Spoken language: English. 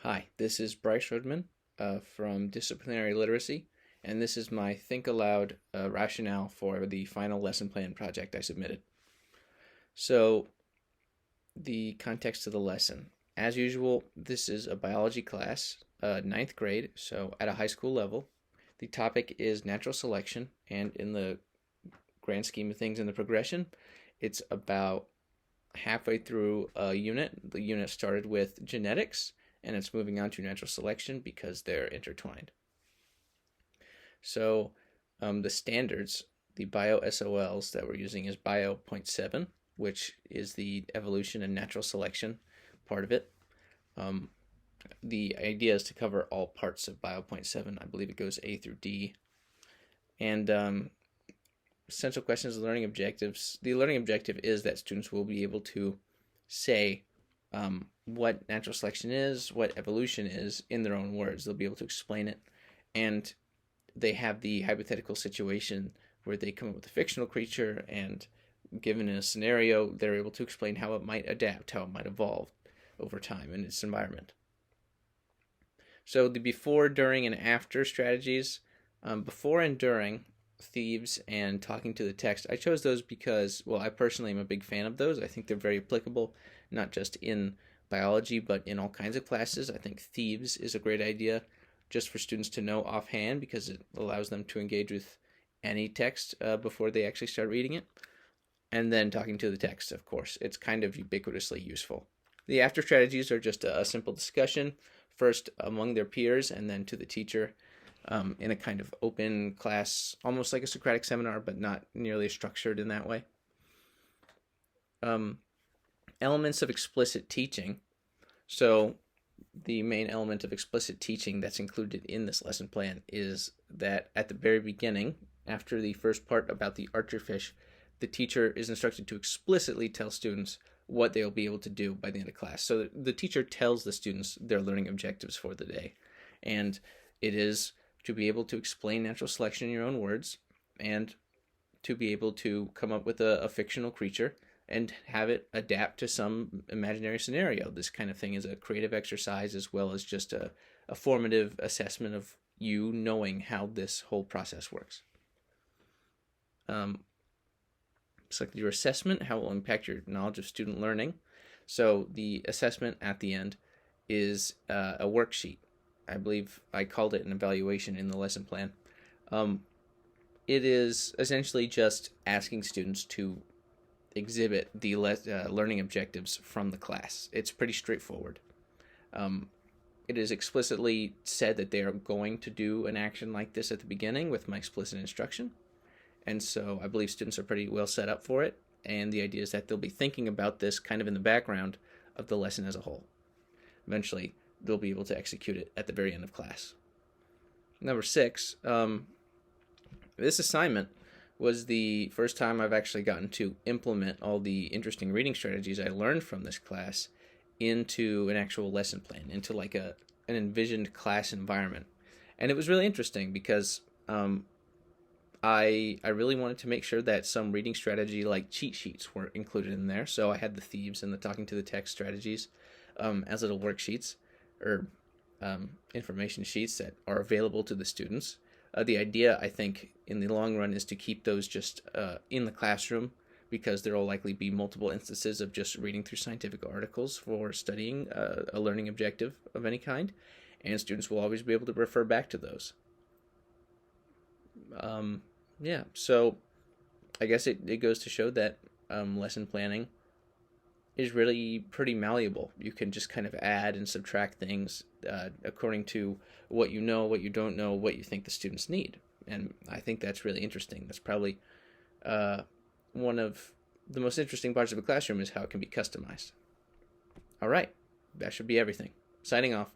Hi, this is Bryce Rudman from Disciplinary Literacy, and this is my Think Aloud rationale for the final lesson plan project I submitted. So, the context of the lesson. As usual, this is a biology class, ninth grade, so at a high school level. The topic is natural selection, and in the grand scheme of things in the progression, it's about halfway through a unit. The unit started with genetics, and it's moving on to natural selection because they're intertwined. So the standards, the bio SOLs that we're using is bio 0.7, which is the evolution and natural selection part of it. The idea is to cover all parts of bio 0.7. I believe it goes A through D. And essential questions of learning objectives. The learning objective is that students will be able to say what natural selection is, what evolution is in their own words. They'll be able to explain it. And they have the hypothetical situation where they come up with a fictional creature, and given a scenario, they're able to explain how it might adapt, how it might evolve over time in its environment. So the before, during, and after strategies. Before and during, thieves and talking to the text. I chose those because, well, I personally am a big fan of those. I think they're very applicable, not just in biology, but in all kinds of classes. I think thieves is a great idea just for students to know offhand because it allows them to engage with any text before they actually start reading it. And then talking to the text, of course. It's kind of ubiquitously useful. The after strategies are just a simple discussion, first among their peers and then to the teacher. In a kind of open class, almost like a Socratic seminar, but not nearly as structured in that way. Elements of explicit teaching. So the main element of explicit teaching that's included in this lesson plan is that at the very beginning, after the first part about the archerfish, the teacher is instructed to explicitly tell students what they'll be able to do by the end of class. So the teacher tells the students their learning objectives for the day. And it is to be able to explain natural selection in your own words, and to be able to come up with a fictional creature and have it adapt to some imaginary scenario. This kind of thing is a creative exercise as well as just a formative assessment of you knowing how this whole process works. Select your assessment, how it will impact your knowledge of student learning. So the assessment at the end is a worksheet. I believe I called it an evaluation in the lesson plan. It is essentially just asking students to exhibit the learning objectives from the class. It's pretty straightforward. It is explicitly said that they are going to do an action like this at the beginning with my explicit instruction. And so I believe students are pretty well set up for it. And the idea is that they'll be thinking about this kind of in the background of the lesson as a whole. Eventually, they'll be able to execute it at the very end of class. Number 6, this assignment was the first time I've actually gotten to implement all the interesting reading strategies I learned from this class into an actual lesson plan, into like an envisioned class environment. And it was really interesting because I really wanted to make sure that some reading strategy like cheat sheets were included in there. So I had the thieves and the talking to the text strategies as little worksheets or information sheets that are available to the students. The idea, I think, in the long run is to keep those just in the classroom because there will likely be multiple instances of just reading through scientific articles for studying a learning objective of any kind, and students will always be able to refer back to those. So I guess it goes to show that lesson planning is really pretty malleable. You can just kind of add and subtract things according to what you know, what you don't know, what you think the students need. And I think that's really interesting. That's probably one of the most interesting parts of a classroom is how it can be customized. All right, that should be everything. Signing off.